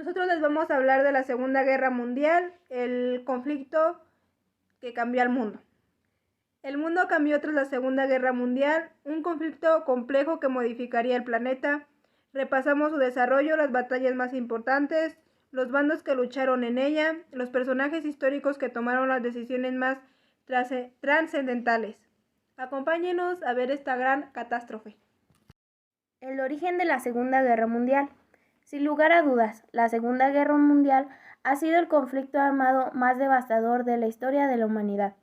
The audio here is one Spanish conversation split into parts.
Nosotros les vamos a hablar de la Segunda Guerra Mundial, el conflicto que cambió al mundo. El mundo cambió tras la Segunda Guerra Mundial, un conflicto complejo que modificaría el planeta. Repasamos su desarrollo, las batallas más importantes, los bandos que lucharon en ella, los personajes históricos que tomaron las decisiones más trascendentales. Acompáñenos a ver esta gran catástrofe. El origen de la Segunda Guerra Mundial. Sin lugar a dudas, la Segunda Guerra Mundial ha sido el conflicto armado más devastador de la historia de la humanidad.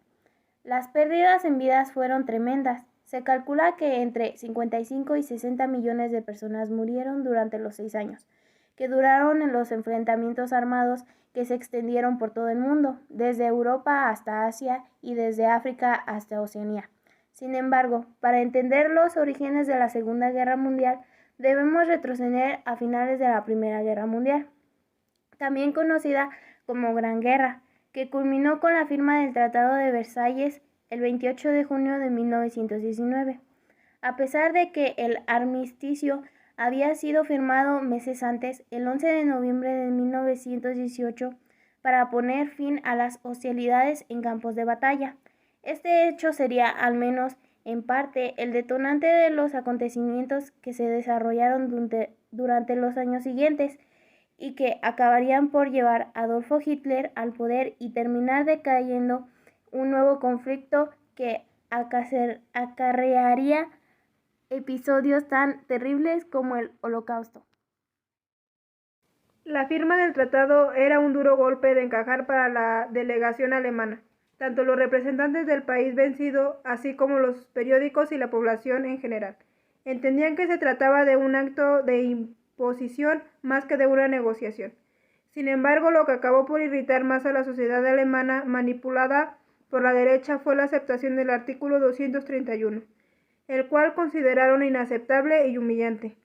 Las pérdidas en vidas fueron tremendas. Se calcula que entre 55 y 60 millones de personas murieron durante los 6 años, que duraron en los enfrentamientos armados que se extendieron por todo el mundo, desde Europa hasta Asia y desde África hasta Oceanía. Sin embargo, para entender los orígenes de la Segunda Guerra Mundial, debemos retroceder a finales de la Primera Guerra Mundial, también conocida como Gran Guerra, que culminó con la firma del Tratado de Versalles el 28 de junio de 1919. A pesar de que el armisticio había sido firmado meses antes, el 11 de noviembre de 1918, para poner fin a las hostilidades en campos de batalla. Este hecho sería, al menos en parte, el detonante de los acontecimientos que se desarrollaron durante los años siguientes y que acabarían por llevar a Adolfo Hitler al poder y terminar decayendo un nuevo conflicto que acarrearía episodios tan terribles como el Holocausto. La firma del tratado era un duro golpe de encajar para la delegación alemana. Tanto los representantes del país vencido, así como los periódicos y la población en general, entendían que se trataba de un acto de imposición más que de una negociación. Sin embargo, lo que acabó por irritar más a la sociedad alemana manipulada por la derecha fue la aceptación del artículo 231, el cual consideraron inaceptable y humillante.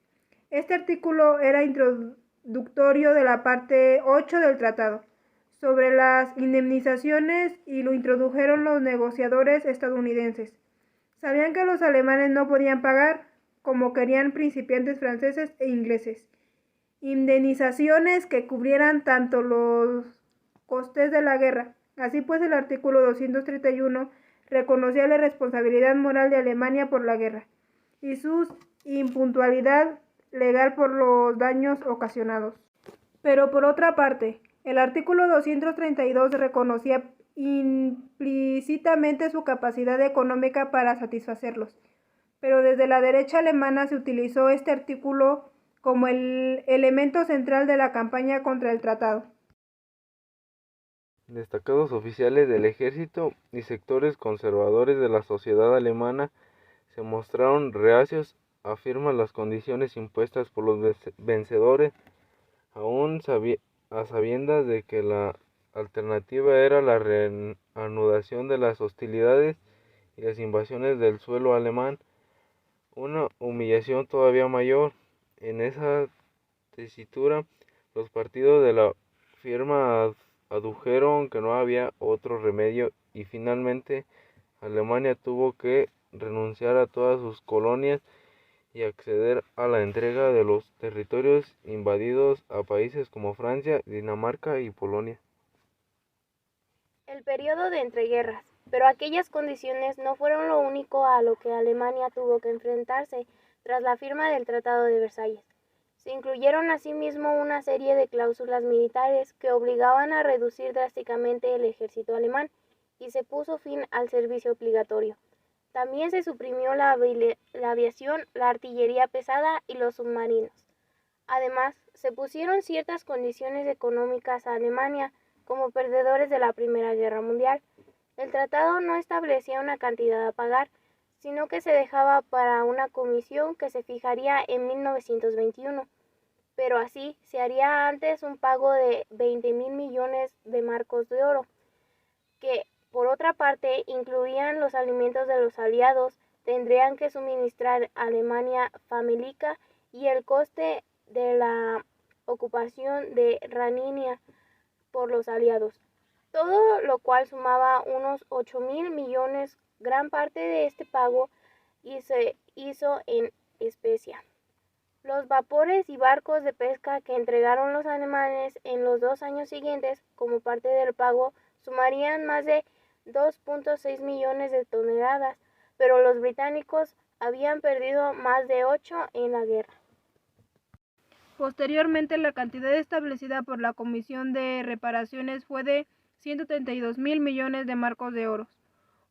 Este artículo era introductorio de la parte 8 del tratado sobre las indemnizaciones y lo introdujeron los negociadores estadounidenses. Sabían que los alemanes no podían pagar, como querían principiantes franceses e ingleses, indemnizaciones que cubrieran tanto los costes de la guerra. Así pues, el artículo 231 reconocía la responsabilidad moral de Alemania por la guerra y su impuntualidad legal por los daños ocasionados. Pero por otra parte, el artículo 232 reconocía implícitamente su capacidad económica para satisfacerlos, pero desde la derecha alemana se utilizó este artículo como el elemento central de la campaña contra el tratado. Destacados oficiales del ejército y sectores conservadores de la sociedad alemana se mostraron reacios a firmar las condiciones impuestas por los vencedores, aún a sabiendas de que la alternativa era la reanudación de las hostilidades y las invasiones del suelo alemán, una humillación todavía mayor. En esa tesitura, los partidos de la firma adujeron que no había otro remedio y finalmente Alemania tuvo que renunciar a todas sus colonias y acceder a la entrega de los territorios invadidos a países como Francia, Dinamarca y Polonia. El periodo de entreguerras. Pero aquellas condiciones no fueron lo único a lo que Alemania tuvo que enfrentarse tras la firma del Tratado de Versalles. Se incluyeron asimismo una serie de cláusulas militares que obligaban a reducir drásticamente el ejército alemán y se puso fin al servicio obligatorio. También se suprimió la aviación, la artillería pesada y los submarinos. Además, se pusieron ciertas condiciones económicas a Alemania como perdedores de la Primera Guerra Mundial. El tratado no establecía una cantidad a pagar, sino que se dejaba para una comisión que se fijaría en 1921, pero así se haría antes un pago de 20.000 millones de marcos de oro, que por otra parte incluían los alimentos de los aliados, tendrían que suministrar Alemania famélica y el coste de la ocupación de Raninia por los aliados, todo lo cual sumaba unos 8.000 millones. Gran parte de este pago y se hizo en especia. Los vapores y barcos de pesca que entregaron los alemanes en los 2 años siguientes como parte del pago sumarían más de 2.6 millones de toneladas, pero los británicos habían perdido más de 8 en la guerra. Posteriormente, la cantidad establecida por la Comisión de Reparaciones fue de 132.000 millones de marcos de oro,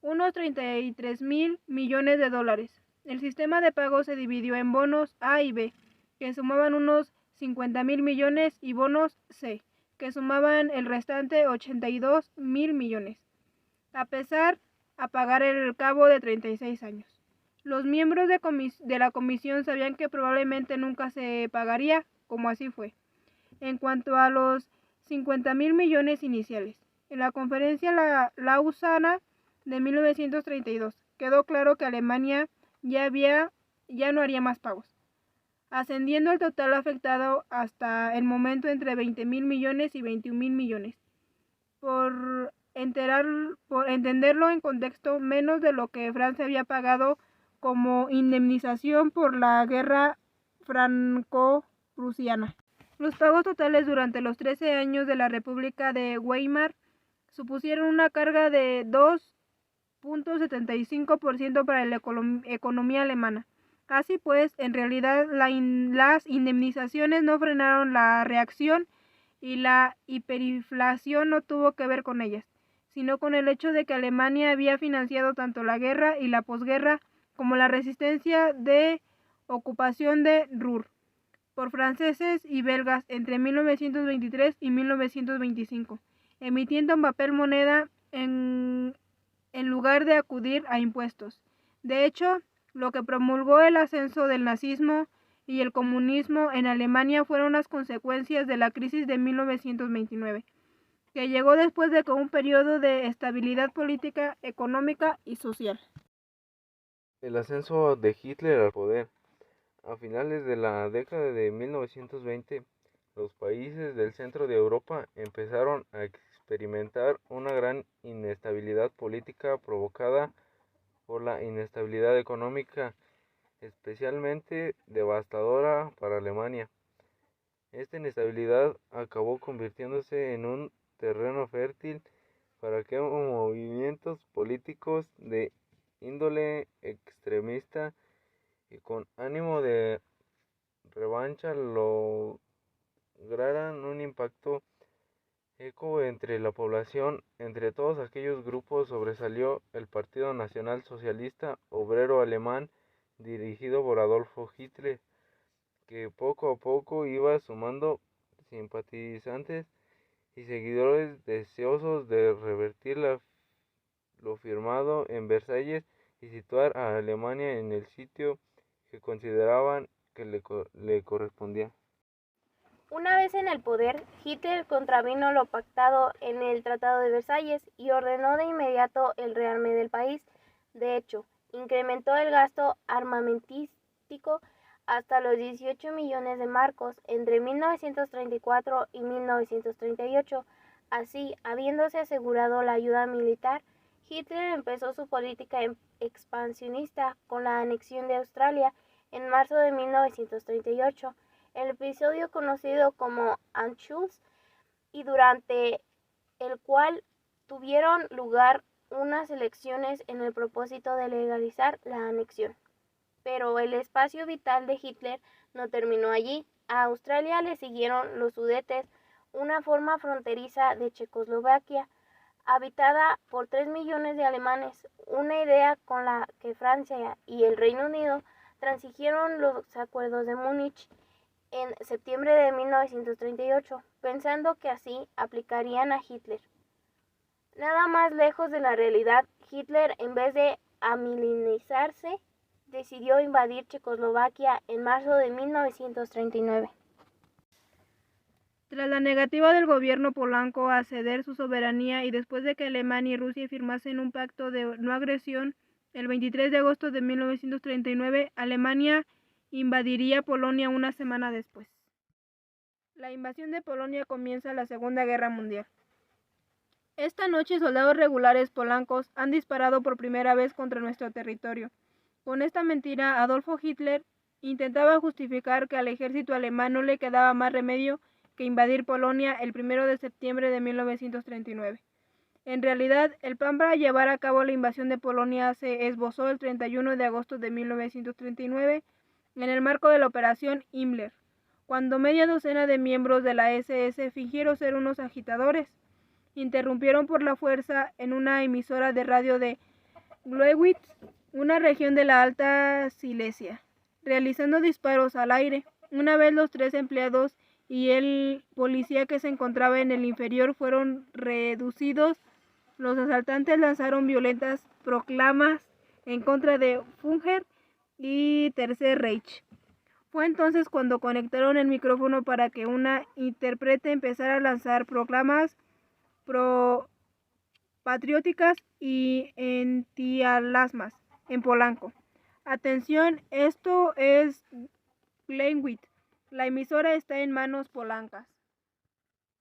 unos 33.000 millones de dólares. El sistema de pago se dividió en bonos A y B, que sumaban unos 50.000 millones, y bonos C, que sumaban el restante 82.000 millones, a pesar a pagar el cabo de 36 años. Los miembros de la comisión sabían que probablemente nunca se pagaría, como así fue. En cuanto a los 50.000 millones iniciales, en la conferencia lausana de 1932 quedó claro que Alemania ya no haría más pagos, ascendiendo el total afectado hasta el momento entre 20.000 millones y 21.000 millones. Por entenderlo en contexto, menos de lo que Francia había pagado como indemnización por la guerra franco-prusiana. Los pagos totales durante los 13 años de la República de Weimar supusieron una carga de 2.75% para la economía alemana. Así pues, en realidad las indemnizaciones no frenaron la reacción y la hiperinflación no tuvo que ver con ellas, sino con el hecho de que Alemania había financiado tanto la guerra y la posguerra como la resistencia de ocupación de Ruhr por franceses y belgas entre 1923 y 1925, emitiendo un papel moneda en lugar de acudir a impuestos. De hecho, lo que promulgó el ascenso del nazismo y el comunismo en Alemania fueron las consecuencias de la crisis de 1929, que llegó después de un periodo de estabilidad política, económica y social. El ascenso de Hitler al poder. A finales de la década de 1920, los países del centro de Europa empezaron a experimentar una gran inestabilidad política provocada por la inestabilidad económica, especialmente devastadora para Alemania. Esta inestabilidad acabó convirtiéndose en un terreno fértil para que movimientos políticos de índole extremista y con ánimo de revancha lograran un impacto eco entre la población. Entre todos aquellos grupos sobresalió el Partido Nacional Socialista Obrero Alemán, dirigido por Adolfo Hitler, que poco a poco iba sumando simpatizantes y seguidores deseosos de revertir lo firmado en Versalles y situar a Alemania en el sitio que consideraban que le correspondía. Una vez en el poder, Hitler contravino lo pactado en el Tratado de Versalles y ordenó de inmediato el rearme del país. De hecho, incrementó el gasto armamentístico hasta los 18 millones de marcos entre 1934 y 1938. Así, habiéndose asegurado la ayuda militar, Hitler empezó su política expansionista con la anexión de Australia en marzo de 1938. El episodio conocido como Anschluss, y durante el cual tuvieron lugar unas elecciones en el propósito de legalizar la anexión. Pero el espacio vital de Hitler no terminó allí. A Australia le siguieron los Sudetes, una forma fronteriza de Checoslovaquia, habitada por 3 millones de alemanes, una idea con la que Francia y el Reino Unido transigieron los acuerdos de Múnich en septiembre de 1938, pensando que así aplicarían a Hitler. Nada más lejos de la realidad, Hitler, en vez de amilinizarse, decidió invadir Checoslovaquia en marzo de 1939. Tras la negativa del gobierno polaco a ceder su soberanía y después de que Alemania y Rusia firmasen un pacto de no agresión, el 23 de agosto de 1939, Alemania invadiría Polonia una semana después. La invasión de Polonia comienza la Segunda Guerra Mundial. Esta noche soldados regulares polacos han disparado por primera vez contra nuestro territorio. Con esta mentira, Adolfo Hitler intentaba justificar que al ejército alemán no le quedaba más remedio que invadir Polonia el 1 de septiembre de 1939. En realidad, el plan para llevar a cabo la invasión de Polonia se esbozó el 31 de agosto de 1939 en el marco de la Operación Himmler, cuando media docena de miembros de la SS fingieron ser unos agitadores. Interrumpieron por la fuerza en una emisora de radio de Glowitz, una región de la Alta Silesia, realizando disparos al aire. Una vez los 3 empleados y el policía que se encontraba en el inferior fueron reducidos, los asaltantes lanzaron violentas proclamas en contra de Führer y Tercer Reich. Fue entonces cuando conectaron el micrófono para que una intérprete empezara a lanzar proclamas patrióticas y antialasmas en polaco. Atención, esto es Glowitz. La emisora está en manos polancas.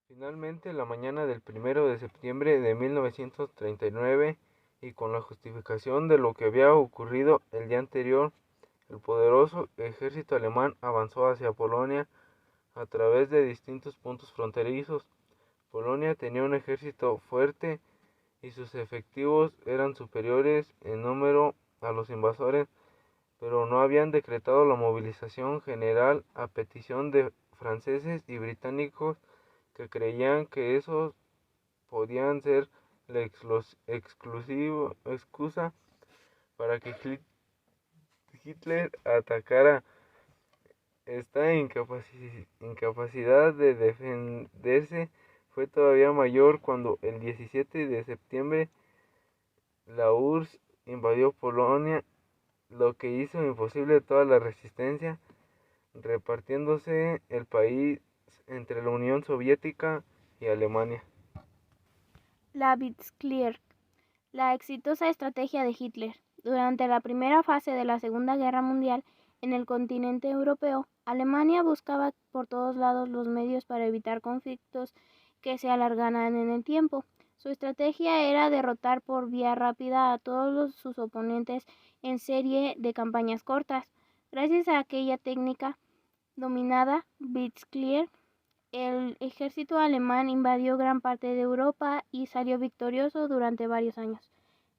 Finalmente, la mañana del 1 de septiembre de 1939, y con la justificación de lo que había ocurrido el día anterior, el poderoso ejército alemán avanzó hacia Polonia a través de distintos puntos fronterizos. Polonia tenía un ejército fuerte y sus efectivos eran superiores en número a los invasores, pero no habían decretado la movilización general a petición de franceses y británicos que creían que esos podían ser la exclusiva excusa para que Hitler atacara. Esta incapacidad de defenderse fue todavía mayor cuando el 17 de septiembre la URSS invadió Polonia, lo que hizo imposible toda la resistencia, repartiéndose el país entre la Unión Soviética y Alemania. La Blitzkrieg, la exitosa estrategia de Hitler. Durante la primera fase de la Segunda Guerra Mundial, en el continente europeo, Alemania buscaba por todos lados los medios para evitar conflictos que se alargaran en el tiempo. Su estrategia era derrotar por vía rápida a todos sus oponentes en serie de campañas cortas. Gracias a aquella técnica dominada, Blitzkrieg, el ejército alemán invadió gran parte de Europa y salió victorioso durante varios años.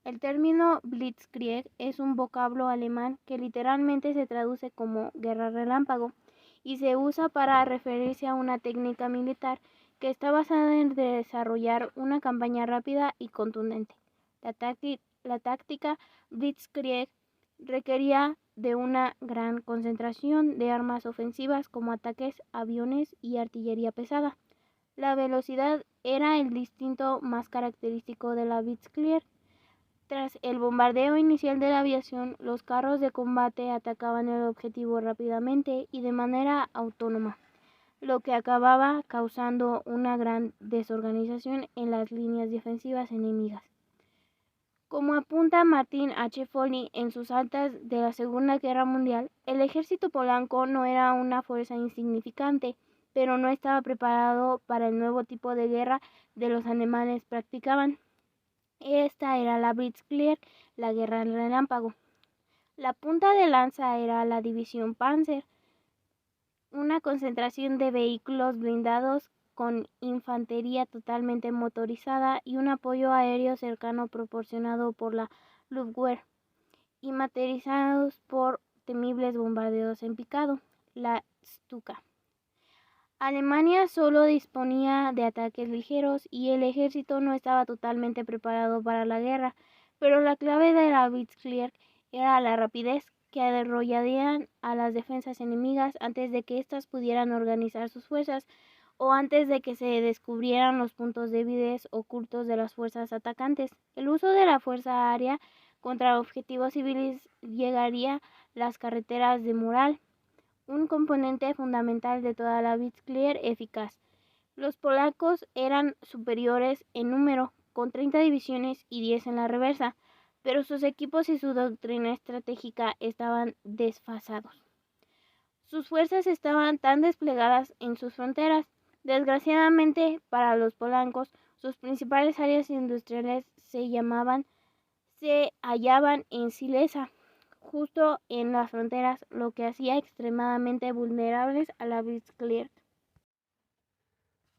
El término Blitzkrieg es un vocablo alemán que literalmente se traduce como guerra relámpago y se usa para referirse a una técnica militar que está basada en desarrollar una campaña rápida y contundente. La táctica Blitzkrieg requería de una gran concentración de armas ofensivas como ataques, aviones y artillería pesada. La velocidad era el distinto más característico de la Blitzkrieg. Tras el bombardeo inicial de la aviación, los carros de combate atacaban el objetivo rápidamente y de manera autónoma, lo que acababa causando una gran desorganización en las líneas defensivas enemigas. Como apunta Martin H. Foley en sus actas de la Segunda Guerra Mundial, el ejército polaco no era una fuerza insignificante, pero no estaba preparado para el nuevo tipo de guerra que los alemanes practicaban. Esta era la Blitzkrieg, la guerra relámpago. La punta de lanza era la división Panzer, una concentración de vehículos blindados con infantería totalmente motorizada y un apoyo aéreo cercano proporcionado por la Luftwaffe y materializados por temibles bombardeos en picado, la Stuka. Alemania solo disponía de ataques ligeros y el ejército no estaba totalmente preparado para la guerra, pero la clave de la Blitzkrieg era la rapidez que arrollarían a las defensas enemigas antes de que éstas pudieran organizar sus fuerzas o antes de que se descubrieran los puntos débiles ocultos de las fuerzas atacantes. El uso de la fuerza aérea contra objetivos civiles llegaría a las carreteras de Moral, un componente fundamental de toda la Blitzkrieg eficaz. Los polacos eran superiores en número, con 30 divisiones y 10 en la reversa, pero sus equipos y su doctrina estratégica estaban desfasados. Sus fuerzas estaban tan desplegadas en sus fronteras. Desgraciadamente para los polacos, sus principales áreas industriales se hallaban en Silesia, justo en las fronteras, lo que hacía extremadamente vulnerables a la Blitzkrieg.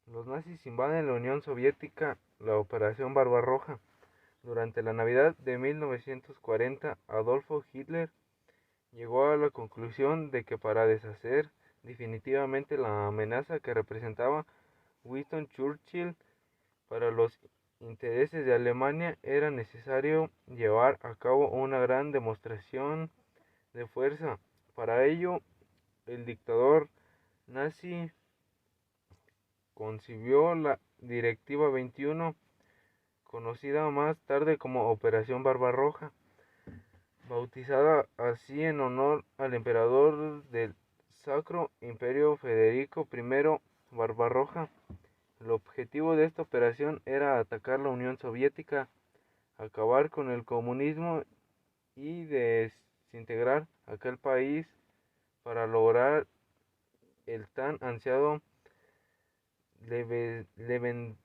Los nazis invaden la Unión Soviética, la Operación Barbarroja. Durante la Navidad de 1940, Adolfo Hitler llegó a la conclusión de que para deshacer definitivamente la amenaza que representaba Winston Churchill para los intereses de Alemania era necesario llevar a cabo una gran demostración de fuerza. Para ello, el dictador nazi concibió la Directiva 21, conocida más tarde como Operación Barbarroja, bautizada así en honor al emperador del Sacro Imperio Federico I Barbarroja. El objetivo de esta operación era atacar la Unión Soviética, acabar con el comunismo y desintegrar aquel país para lograr el tan ansiado Lebensraum,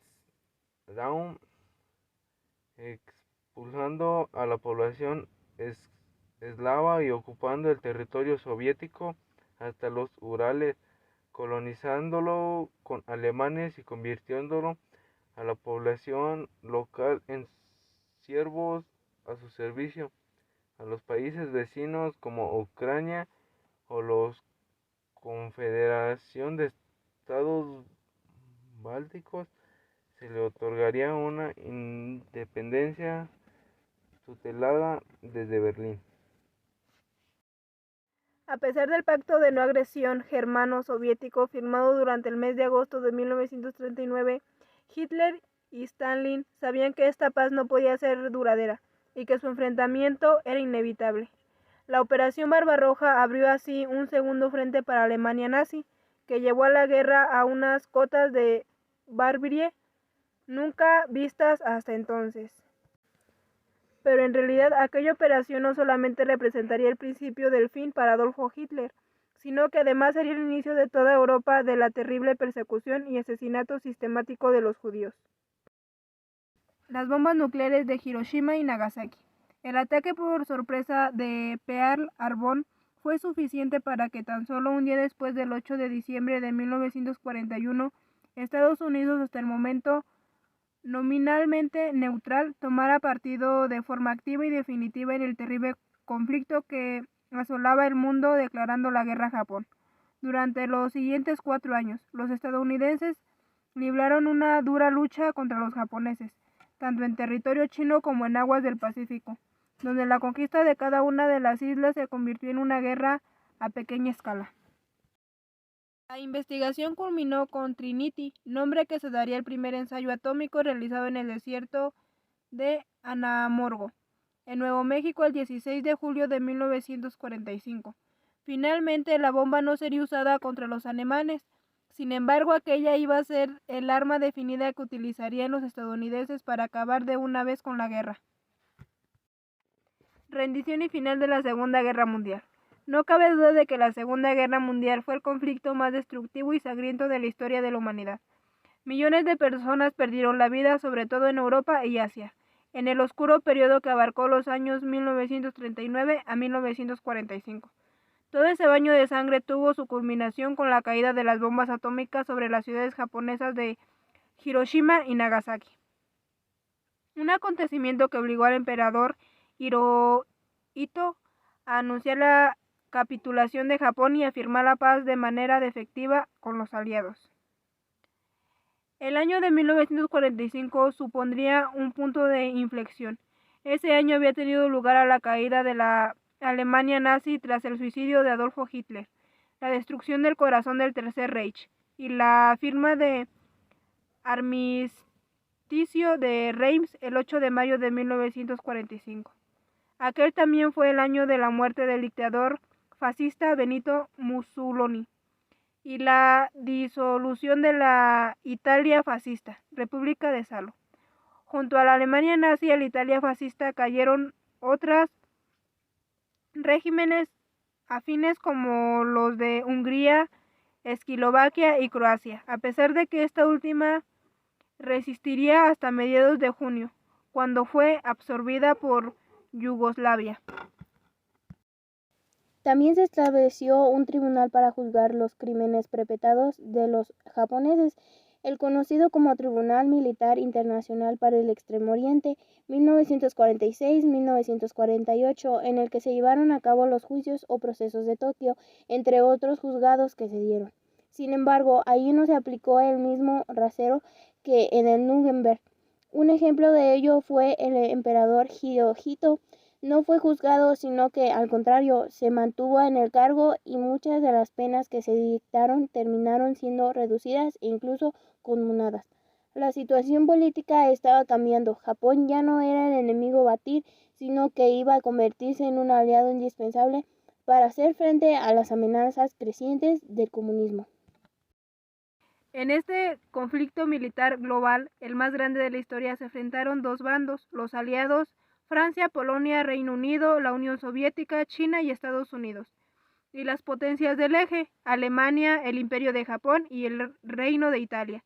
expulsando a la población eslava y ocupando el territorio soviético hasta los Urales, colonizándolo con alemanes y convirtiéndolo a la población local en siervos a su servicio. A los países vecinos como Ucrania o la Confederación de Estados Bálticos se le otorgaría una independencia tutelada desde Berlín. A pesar del pacto de no agresión germano-soviético firmado durante el mes de agosto de 1939, Hitler y Stalin sabían que esta paz no podía ser duradera y que su enfrentamiento era inevitable. La Operación Barbarroja abrió así un segundo frente para Alemania nazi, que llevó a la guerra a unas cotas de barbarie nunca vistas hasta entonces. Pero en realidad aquella operación no solamente representaría el principio del fin para Adolfo Hitler, sino que además sería el inicio de toda Europa de la terrible persecución y asesinato sistemático de los judíos. Las bombas nucleares de Hiroshima y Nagasaki. El ataque por sorpresa de Pearl Harbor fue suficiente para que tan solo un día después del 8 de diciembre de 1941, Estados Unidos, hasta el momento nominalmente neutral, tomara partido de forma activa y definitiva en el terrible conflicto que asolaba el mundo, declarando la guerra a Japón. Durante los siguientes 4 años, los estadounidenses libraron una dura lucha contra los japoneses, tanto en territorio chino como en aguas del Pacífico, donde la conquista de cada una de las islas se convirtió en una guerra a pequeña escala. La investigación culminó con Trinity, nombre que se daría el primer ensayo atómico realizado en el desierto de Anamorgo, en Nuevo México, el 16 de julio de 1945. Finalmente, la bomba no sería usada contra los alemanes. Sin embargo, aquella iba a ser el arma definida que utilizarían los estadounidenses para acabar de una vez con la guerra. Rendición y final de la Segunda Guerra Mundial. No cabe duda de que la Segunda Guerra Mundial fue el conflicto más destructivo y sangriento de la historia de la humanidad. Millones de personas perdieron la vida, sobre todo en Europa y Asia, en el oscuro periodo que abarcó los años 1939 a 1945. Todo ese baño de sangre tuvo su culminación con la caída de las bombas atómicas sobre las ciudades japonesas de Hiroshima y Nagasaki. Un acontecimiento que obligó al emperador Hirohito a anunciar la capitulación de Japón y a firmar la paz de manera definitiva con los aliados. El año de 1945 supondría un punto de inflexión. Ese año había tenido lugar la caída de la Alemania nazi tras el suicidio de Adolfo Hitler, la destrucción del corazón del Tercer Reich y la firma de armisticio de Reims el 8 de mayo de 1945. Aquel también fue el año de la muerte del dictador fascista Benito Mussolini y la disolución de la Italia fascista, República de Salo. Junto a la Alemania nazi y a la Italia fascista cayeron otros regímenes afines como los de Hungría, Eslovaquia y Croacia, a pesar de que esta última resistiría hasta mediados de junio, cuando fue absorbida por Yugoslavia. También se estableció un tribunal para juzgar los crímenes perpetrados de los japoneses, el conocido como Tribunal Militar Internacional para el Extremo Oriente, 1946-1948, en el que se llevaron a cabo los juicios o procesos de Tokio, entre otros juzgados que se dieron. Sin embargo, allí no se aplicó el mismo rasero que en el Nuremberg. Un ejemplo de ello fue el emperador Hirohito. No fue juzgado, sino que, al contrario, se mantuvo en el cargo y muchas de las penas que se dictaron terminaron siendo reducidas e incluso conmunadas. La situación política estaba cambiando. Japón ya no era el enemigo a batir, sino que iba a convertirse en un aliado indispensable para hacer frente a las amenazas crecientes del comunismo. En este conflicto militar global, el más grande de la historia, se enfrentaron dos bandos, los aliados, Francia, Polonia, Reino Unido, la Unión Soviética, China y Estados Unidos, y las potencias del eje, Alemania, el Imperio de Japón y el Reino de Italia.